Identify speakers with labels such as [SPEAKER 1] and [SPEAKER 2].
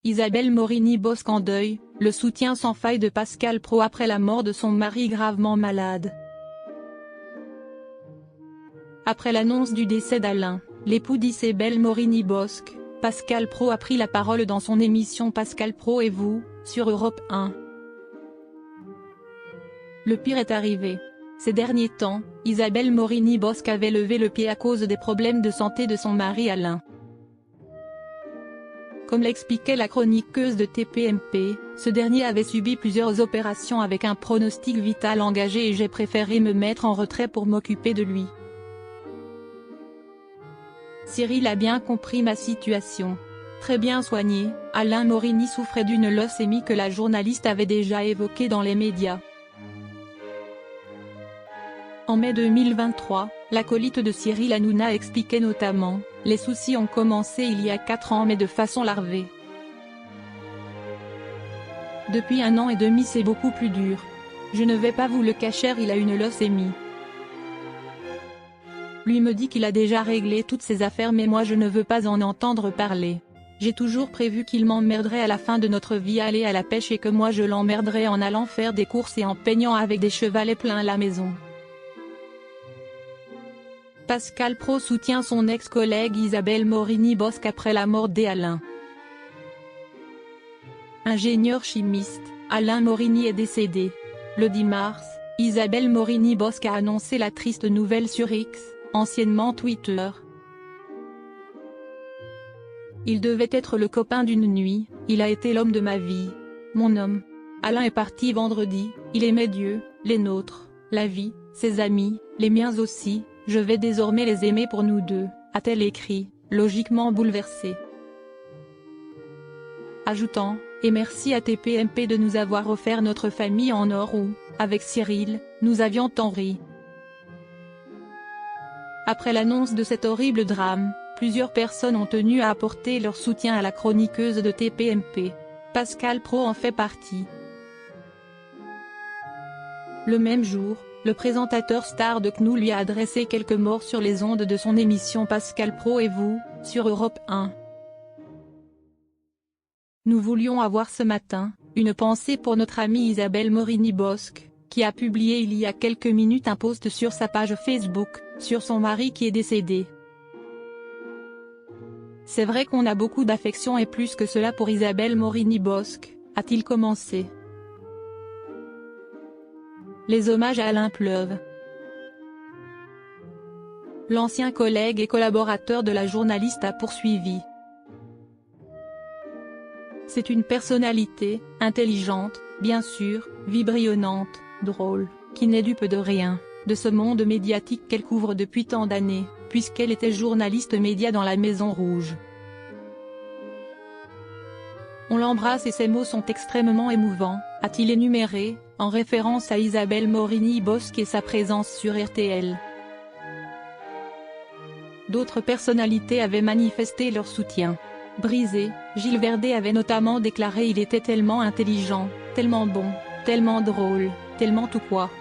[SPEAKER 1] Isabelle Morini-Bosc en deuil, le soutien sans faille de Pascal Praud après la mort de son mari gravement malade. Après l'annonce du décès d'Alain, l'époux d'Isabelle Morini-Bosc, Pascal Praud a pris la parole dans son émission Pascal Praud et vous, sur Europe 1. Le pire est arrivé. Ces derniers temps, Isabelle Morini-Bosc avait levé le pied à cause des problèmes de santé de son mari Alain. Comme l'expliquait la chroniqueuse de TPMP, ce dernier avait subi plusieurs opérations avec un pronostic vital engagé et j'ai préféré me mettre en retrait pour m'occuper de lui. Cyril a bien compris ma situation. Très bien soigné, Alain Morini souffrait d'une leucémie que la journaliste avait déjà évoquée dans les médias. En mai 2023, l'acolyte de Cyril Hanouna expliquait notamment « Les soucis ont commencé il y a 4 ans mais de façon larvée. Depuis 1 an et demi c'est beaucoup plus dur. Je ne vais pas vous le cacher, il a une leucémie. Lui me dit qu'il a déjà réglé toutes ses affaires mais moi je ne veux pas en entendre parler. J'ai toujours prévu qu'il m'emmerderait à la fin de notre vie à aller à la pêche et que moi je l'emmerderais en allant faire des courses et en peignant avec des chevalets plein la maison. » Pascal Praud soutient son ex-collègue Isabelle Morini-Bosc après la mort d'Alain. Ingénieur chimiste, Alain Morini est décédé. Le 10 mars, Isabelle Morini-Bosc a annoncé la triste nouvelle sur X, anciennement Twitter. Il devait être le copain d'une nuit, il a été l'homme de ma vie. Mon homme. Alain est parti vendredi, il aimait Dieu, les nôtres, la vie, ses amis, les miens aussi. Je vais désormais les aimer pour nous deux, a-t-elle écrit, logiquement bouleversée. Ajoutant, et merci à TPMP de nous avoir offert notre famille en or où, avec Cyril, nous avions tant ri. Après l'annonce de cet horrible drame, plusieurs personnes ont tenu à apporter leur soutien à la chroniqueuse de TPMP. Pascal Praud en fait partie. Le même jour, le présentateur star de CNOU lui a adressé quelques mots sur les ondes de son émission Pascal Praud et vous, sur Europe 1. Nous voulions avoir ce matin, une pensée pour notre amie Isabelle Morini-Bosc, qui a publié il y a quelques minutes un post sur sa page Facebook, sur son mari qui est décédé. C'est vrai qu'on a beaucoup d'affection et plus que cela pour Isabelle Morini-Bosc, a-t-il commencé. Les hommages à Alain pleuvent. L'ancien collègue et collaborateur de la journaliste a poursuivi. C'est une personnalité, intelligente, bien sûr, vibrillante, drôle, qui n'est dupe de rien, de ce monde médiatique qu'elle couvre depuis tant d'années, puisqu'elle était journaliste média dans la Maison Rouge. On l'embrasse et ses mots sont extrêmement émouvants, a-t-il énuméré, en référence à Isabelle Morini-Bosc et sa présence sur RTL. D'autres personnalités avaient manifesté leur soutien. Brisé, Gilles Verdet avait notamment déclaré « Il était tellement intelligent, tellement bon, tellement drôle, tellement tout quoi ».